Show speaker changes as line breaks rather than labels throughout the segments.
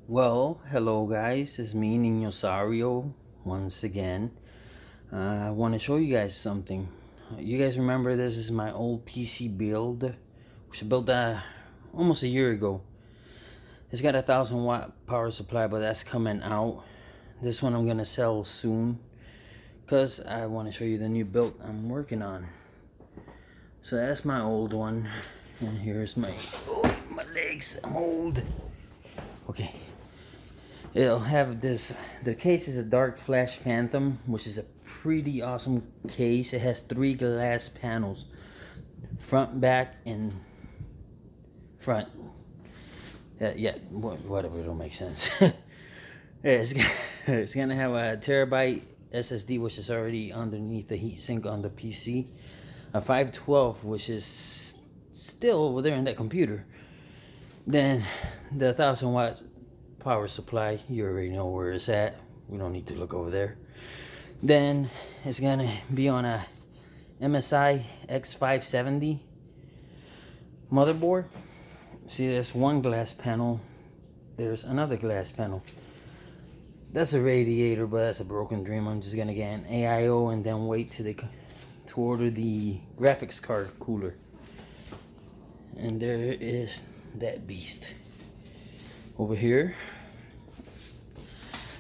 Well, hello guys, it's me, Niño once again. I want to show you guys something. You guys remember this is my old PC build, which I built almost a year ago. It's got a 1,000-watt power supply, but that's coming out. This one I'm gonna sell soon, because I want to show you the new build I'm working on. So that's my old one, and here's my legs. I'm old. Okay. It'll have this, the case is a dark flash phantom, which is a pretty awesome case. It has 3 glass panels, front, back, and front. Yeah, whatever, it'll make sense. It's gonna have a terabyte SSD, which is already underneath the heatsink on the PC. A 512, which is still over there in that computer. Then the 1,000 watts power supply, you already know where it's at. We don't need to look over there. Then it's gonna be on a MSI X570 motherboard. See, there's one glass panel, there's another glass panel. That's a radiator, but that's a broken dream. I'm just gonna get an AIO and then wait to order the graphics card cooler. And there is that beast over here.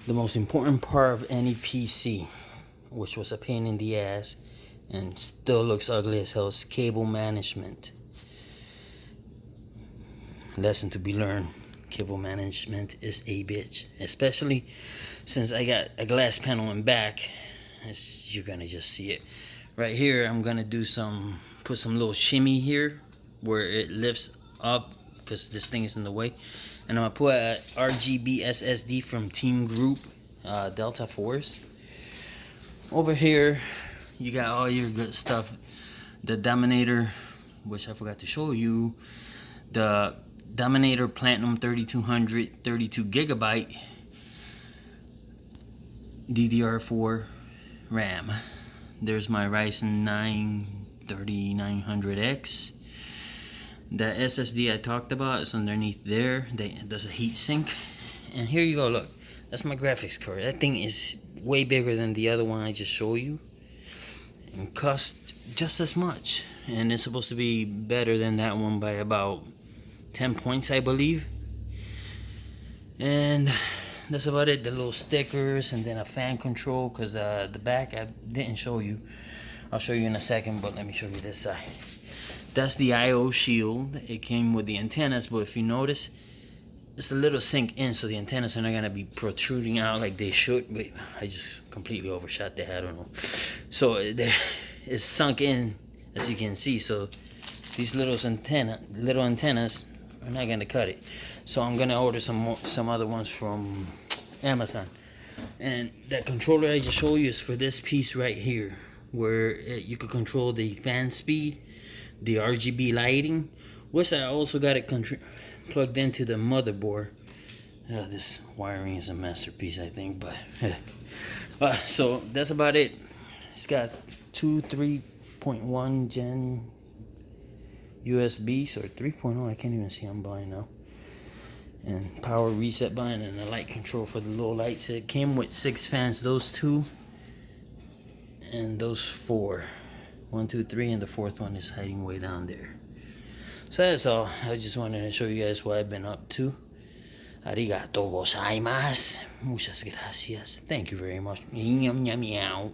The most important part of any PC, which was a pain in the ass and still looks ugly as hell, is cable management. Lesson to be learned: cable management is a bitch, especially since I got a glass panel in back. You're gonna just see it right here. I'm gonna put some little shimmy here where it lifts up, because this thing is in the way. And I'm gonna put a RGB SSD from Team Group, Delta Force. Over here, you got all your good stuff. The Dominator, which I forgot to show you, the Dominator Platinum 3200, 32GB DDR4 RAM. There's my Ryzen 9 3900X. The SSD I talked about is underneath there. There's a heat sink. And here you go, look. That's my graphics card. That thing is way bigger than the other one I just showed you. And cost just as much. And it's supposed to be better than that one by about 10 points, I believe. And that's about it. The little stickers and then a fan control, because the back I didn't show you. I'll show you in a second, but let me show you this side. That's the I/O shield. It came with the antennas, but if you notice, it's a little sink in, so the antennas are not gonna be protruding out like they should. But I just completely overshot that. I don't know. So it's sunk in, as you can see. So these little antennas are not gonna cut it. So I'm gonna order some other ones from Amazon. And that controller I just showed you is for this piece right here, where you could control the fan speed, the RGB lighting, which I also got it plugged into the motherboard. This wiring is a masterpiece, I think, but so that's about it. It's got 2 3.1 gen USBs, or 3.0, I can't even see, I'm blind now. And power reset button and a light control for the low lights. It came with 6 fans, those 2 and those 4. 1, 2, 3, and the 4th one is hiding way down there. So that's all. I just wanted to show you guys what I've been up to. Arigato gozaimasu. Muchas gracias. Thank you very much. Meow, meow, meow.